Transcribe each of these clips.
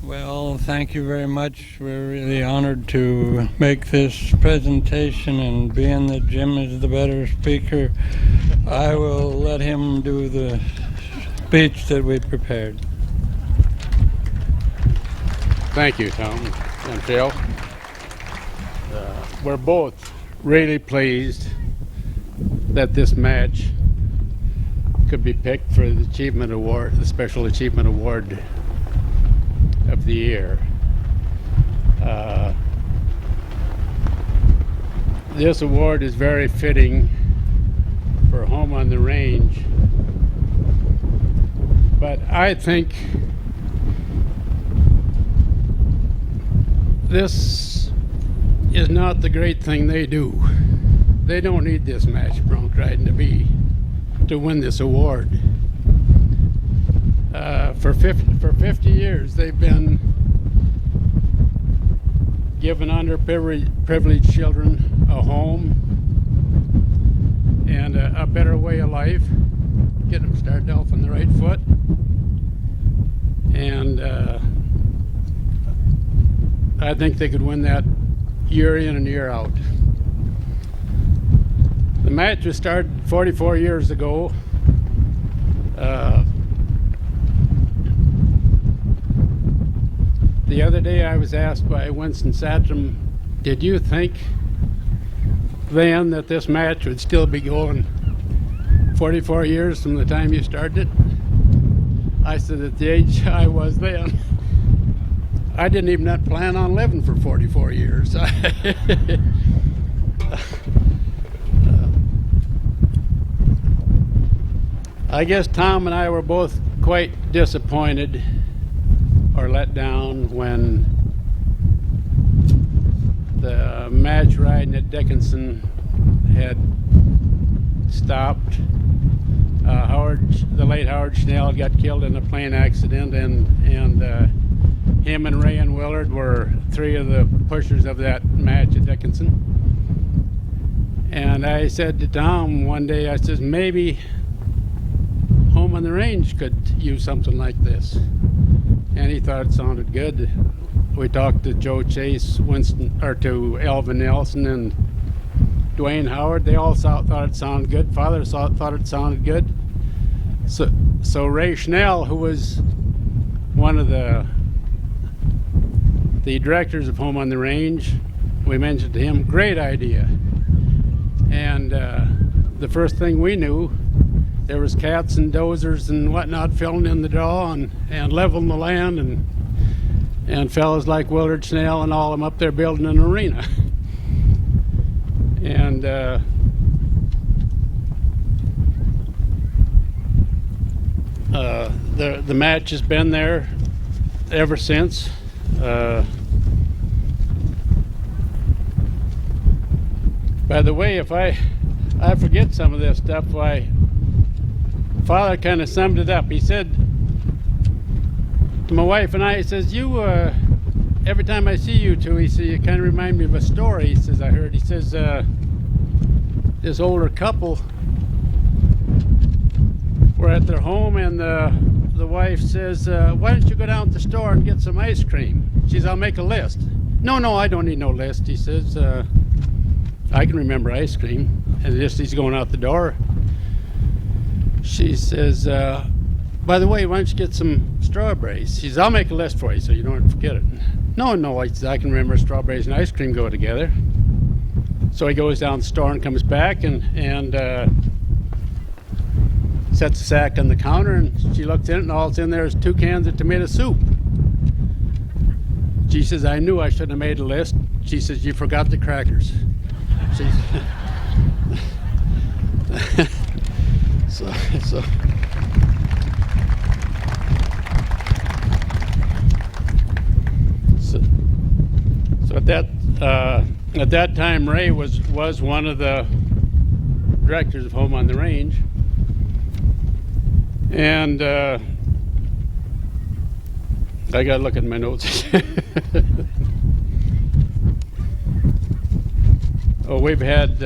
Well, thank you very much. We're really honored to make this presentation, and being that Jim is the better speaker, I will let him do the speech that we prepared. Thank you, Tom and Phil. We're both really pleased that this match could be picked for the Achievement Award, the Special Achievement Award of the year. This award is very fitting for Home on the Range, but I think this is not the great thing they do. They don't need this match bronc riding to win this award. For 50 years, they've been giving underprivileged children a home and a better way of life, get them started off on the right foot, and I think they could win that year in and year out. The match was started 44 years ago. The other day I was asked by Winston Satcham, did you think then that this match would still be going 44 years from the time you started it? I said, at the age I was then, I didn't even plan on living for 44 years. I guess Tom and I were both quite disappointed or let down when the match riding at Dickinson had stopped. The late Howard Schnell got killed in a plane accident, and him and Ray and Willard were three of the pushers of that match at Dickinson. And I said to Tom one day, I says, maybe Home on the Range could use something like this. And he thought it sounded good. We talked to Joe Chase, to Elvin Nelson and Dwayne Howard. They all thought it sounded good. Father thought it sounded good. So Ray Schnell, who was one of the directors of Home on the Range, we mentioned to him, great idea. And the first thing we knew, there was cats and dozers and whatnot filling in the draw and leveling the land, and fellas like Willard Schnell and all of them up there building an arena. And the match has been there ever since. By the way, if I forget some of this stuff, Father kind of summed it up. He said to my wife and I, he says, you, every time I see you two, he said, you kind of remind me of a story, he says, I heard. He says, this older couple were at their home, and the wife says, why don't you go down to the store and get some ice cream? She says, I'll make a list. No, I don't need no list. He says, I can remember ice cream. And just he's going out the door, she says, by the way, why don't you get some strawberries? She says, I'll make a list for you so you don't forget it. No, I says, I can remember strawberries and ice cream go together. So he goes down the store and comes back and sets a sack on the counter, and she looks in it, and all that's in there is 2 cans of tomato soup. She says, I knew I shouldn't have made a list. She says, you forgot the crackers. So at that time, Ray was one of the directors of Home on the Range, and I gotta look at my notes. Oh, we've had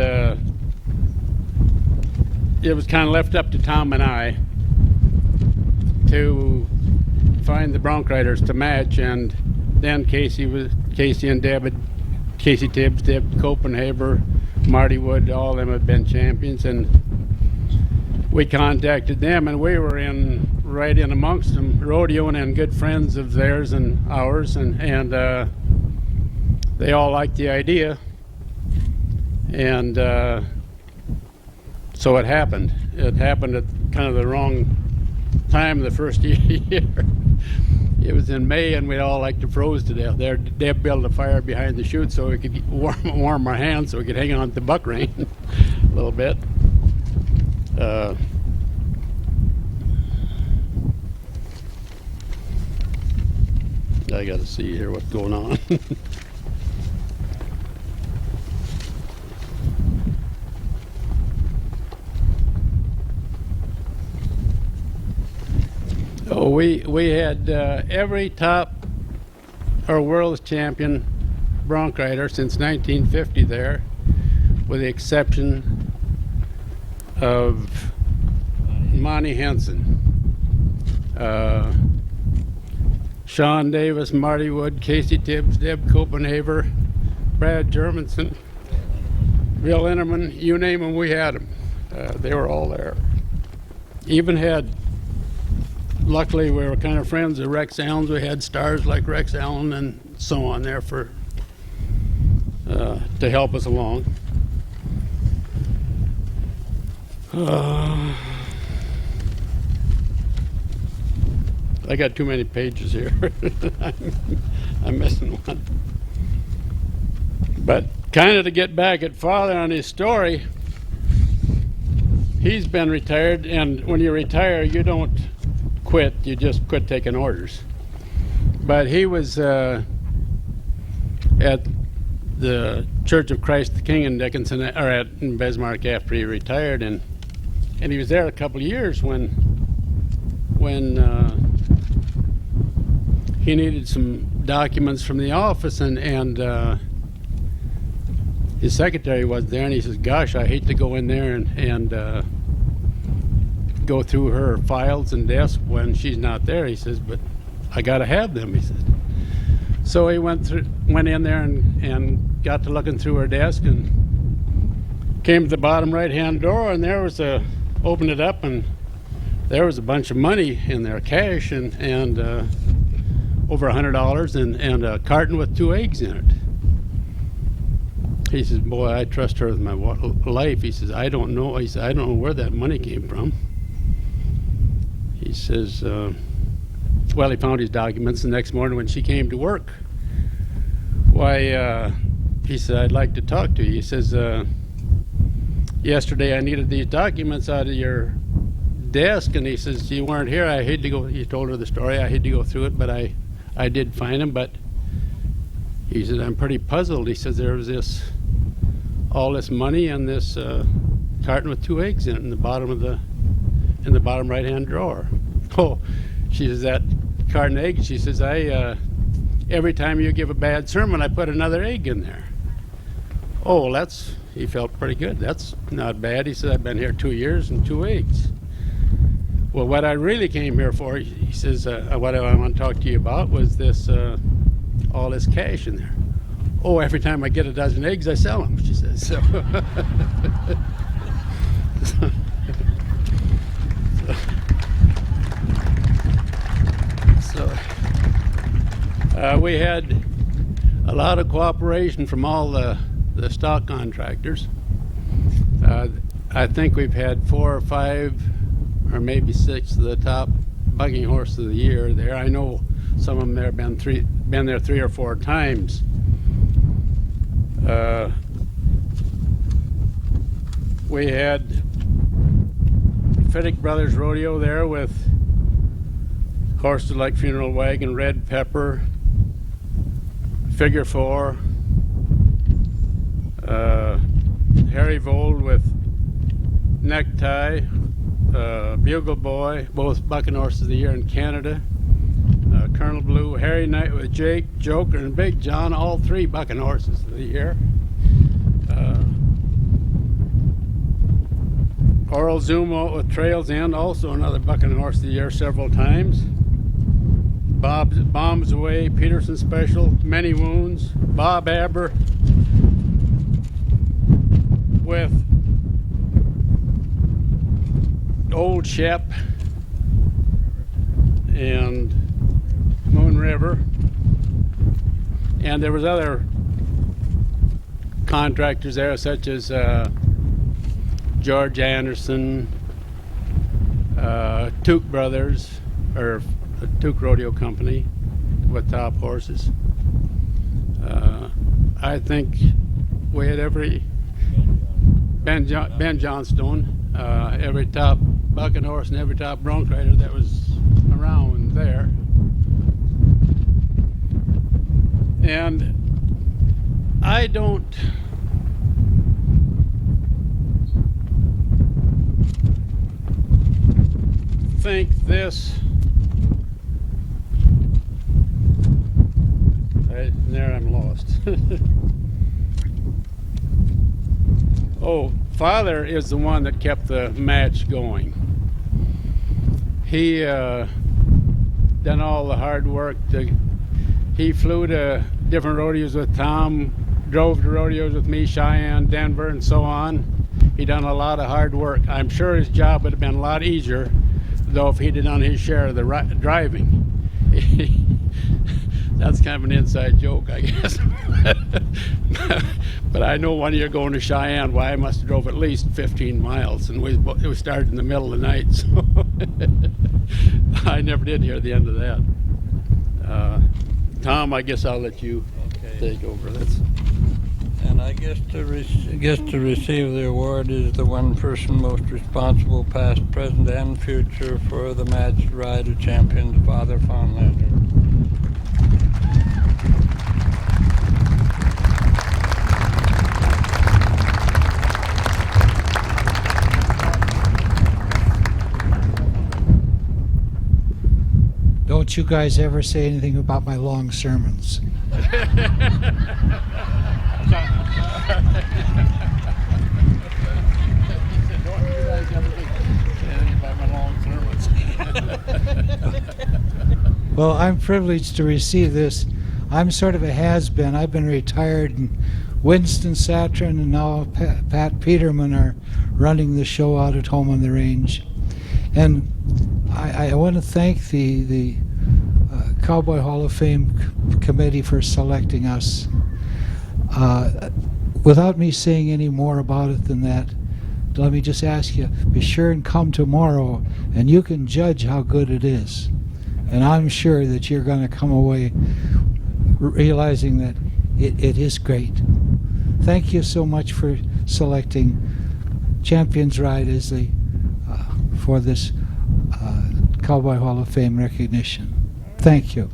it was kind of left up to Tom and I to find the bronc riders to match, and then Casey and Deb, Casey Tibbs, Deb Copenhaver, Marty Wood, all of them had been champions, and we contacted them, and we were right in amongst them, rodeoing, and good friends of theirs and ours, and they all liked the idea, and so it happened. It happened at kind of the wrong time the first year. It was in May, and we all like to froze to death. They built a fire behind the chute so we could warm our hands, so we could hang on to the buck rein a little bit. I got to see here what's going on. Oh, we had every top or world champion bronc rider since 1950 there, with the exception of Monty Henson, Sean Davis, Marty Wood, Casey Tibbs, Deb Copenhaver, Brad Germanson, Bill Innerman, you name them, we had them. They were all there. Even had, luckily we were kind of friends of Rex Allen's. We had stars like Rex Allen and so on there for to help us along. I got too many pages here. I'm missing one. But kind of to get back at Father on his story, he's been retired, and when you retire, you don't quit, you just quit taking orders. But he was at the Church of Christ the King in Dickinson, or in Bismarck after he retired, and he was there a couple of years when he needed some documents from the office, and his secretary was there, and he says, gosh, I hate to go in there and go through her files and desk when she's not there. He says, but I gotta have them, he said. So he went in there and got to looking through her desk, and came to the bottom right hand drawer, and there was opened it up, and there was a bunch of money in there, cash, and over $100, and a carton with 2 eggs in it. He says, boy, I trust her with my life. He says, I don't know. He said, I don't know where that money came from. He says, well, he found his documents the next morning when she came to work. Why, he said, I'd like to talk to you. He says, yesterday I needed these documents out of your desk, and he says, you weren't here. I hate to go, he told her the story. I hate to go through it, but I did find them. But he said, I'm pretty puzzled. He says, there was all this money and this carton with 2 eggs in it in the bottom right hand drawer. Oh, she says, that carton of eggs, she says, every time you give a bad sermon, I put another egg in there. Oh, well, he felt pretty good. That's not bad. He said, I've been here 2 years and 2 eggs. Well, what I really came here for, he says, what I want to talk to you about was this, all this cash in there. Oh, every time I get a dozen eggs, I sell them, she says. So we had a lot of cooperation from all the stock contractors. I think we've had 4 or 5 or maybe 6 of the top bucking horse of the year there. I know some of them there have been there 3 or 4 times. We had Fiddick Brothers Rodeo there with horses like Funeral Wagon, Red Pepper, Figure 4, Harry Vold with Necktie, Bugle Boy, both bucking horses of the year in Canada, Colonel Blue, Harry Knight with Jake, Joker, and Big John, all 3 bucking horses of the year. Oral Zuma with Trails End, also another bucking horse of the year several times. Bombs Away, Peterson Special, Many Wounds, Bob Aber, with Old Shep and Moon River, and there was other contractors there such as George Anderson, Took Brothers, or the Took Rodeo Company with top horses. I think we had every Ben Johnstone, every top bucking horse and every top bronc rider that was around there. And I don't think this there I'm lost. Oh, Father is the one that kept the match going. He done all the hard work. He flew to different rodeos with Tom, drove to rodeos with me, Cheyenne, Denver, and so on. He done a lot of hard work. I'm sure his job would have been a lot easier, though, if he'd have done his share of the driving. That's kind of an inside joke, I guess. But I know one year going to Cheyenne, I must have drove at least 15 miles, and we started in the middle of the night, so I never did hear the end of that. Tom, I guess I'll let you take over this. And I guess to receive the award is the one person most responsible, past, present, and future, for the match rider champions, Father Faunlander. Don't you guys ever say anything about my long sermons. Well, I'm privileged to receive this. I'm sort of a has-been. I've been retired, and Winston Satrin and now Pat Peterman are running the show out at home on the range. And I want to thank the Cowboy Hall of Fame committee for selecting us. Without me saying any more about it than that, let me just ask you, be sure and come tomorrow, and you can judge how good it is. And I'm sure that you're going to come away realizing that it is great. Thank you so much for selecting Champions Ride as the for this Cowboy Hall of Fame recognition. Thank you.